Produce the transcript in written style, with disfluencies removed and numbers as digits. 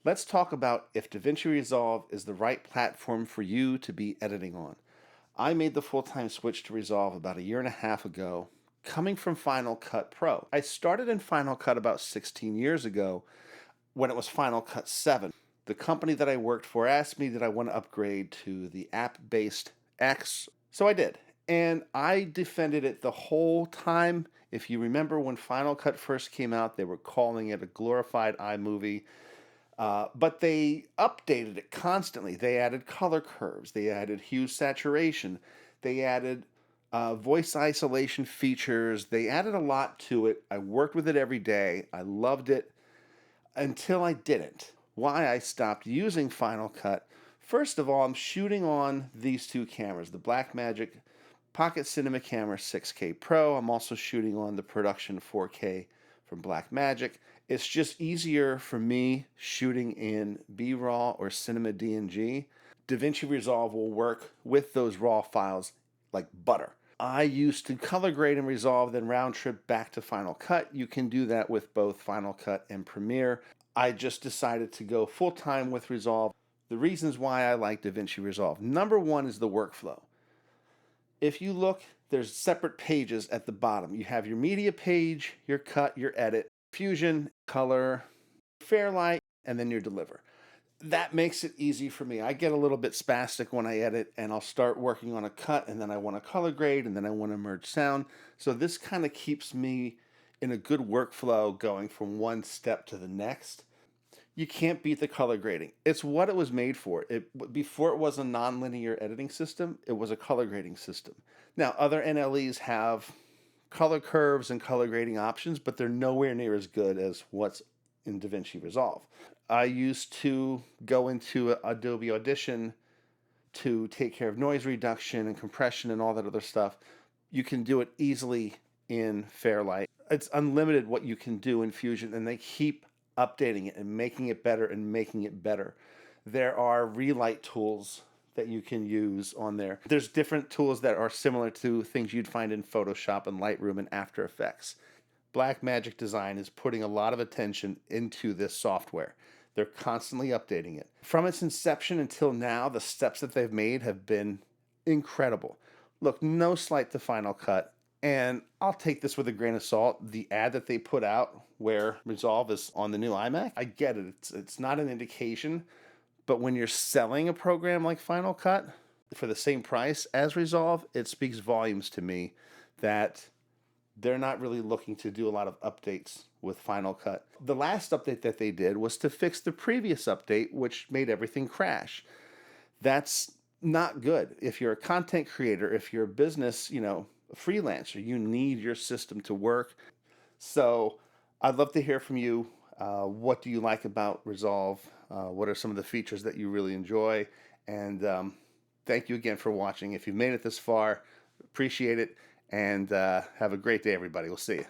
Let's talk about if DaVinci Resolve is the right platform for you to be editing on. I made the full-time switch to Resolve about a year and a half ago, coming from Final Cut Pro. I started in Final Cut about 16 years ago when it was Final Cut 7. The company that I worked for asked me did I want to upgrade to the app-based X, so I did. And I defended it the whole time. If you remember when Final Cut first came out, they were calling it a glorified iMovie. But they updated it constantly. They added color curves, they added hue saturation, they added voice isolation features. They added a lot to it. I worked with it every day. I loved it until I didn't. Why I stopped using Final Cut. First of all, I'm shooting on these two cameras, the Blackmagic Pocket Cinema Camera 6K Pro. I'm also shooting on the Production 4K from Blackmagic. It's just easier for me shooting in B-RAW or Cinema DNG. DaVinci Resolve will work with those RAW files like butter. I used to color grade in Resolve, then round trip back to Final Cut. You can do that with both Final Cut and Premiere. I just decided to go full-time with Resolve. The reasons why I like DaVinci Resolve. Number one is the workflow. If you look, there's separate pages at the bottom. You have your media page, your cut, your edit, fusion, color, Fairlight, and then your deliver. That makes it easy for me. I get a little bit spastic when I edit, and I'll start working on a cut, and then I want to color grade, and then I want to merge sound. So this kind of keeps me in a good workflow going from one step to the next. You can't beat the color grading. It's what it was made for. Before it was a nonlinear editing system, it was a color grading system. Now, other NLEs have color curves and color grading options, but they're nowhere near as good as what's in DaVinci Resolve. I used to go into Adobe Audition to take care of noise reduction and compression and all that other stuff. You can do it easily in Fairlight. It's unlimited what you can do in Fusion, and they keep updating it and making it better and making it better. There are relight tools that you can use on there. There's different tools that are similar to things you'd find in Photoshop and Lightroom and After Effects. Blackmagic Design is putting a lot of attention into this software. They're constantly updating it. From its inception until now, the steps that they've made have been incredible. Look, no slight to Final Cut, and I'll take this with a grain of salt. The ad that they put out where Resolve is on the new iMac, I get it. It's not an indication, but when you're selling a program like Final Cut for the same price as Resolve, it speaks volumes to me that they're not really looking to do a lot of updates with Final Cut. The last update that they did was to fix the previous update, which made everything crash. That's not good. If you're a content creator, if you're a business, a freelancer, you need your system to work. So I'd love to hear from you. What do you like about Resolve? What are some of the features that you really enjoy? And thank you again for watching. If you've made it this far, appreciate it. And have a great day, everybody. We'll see you.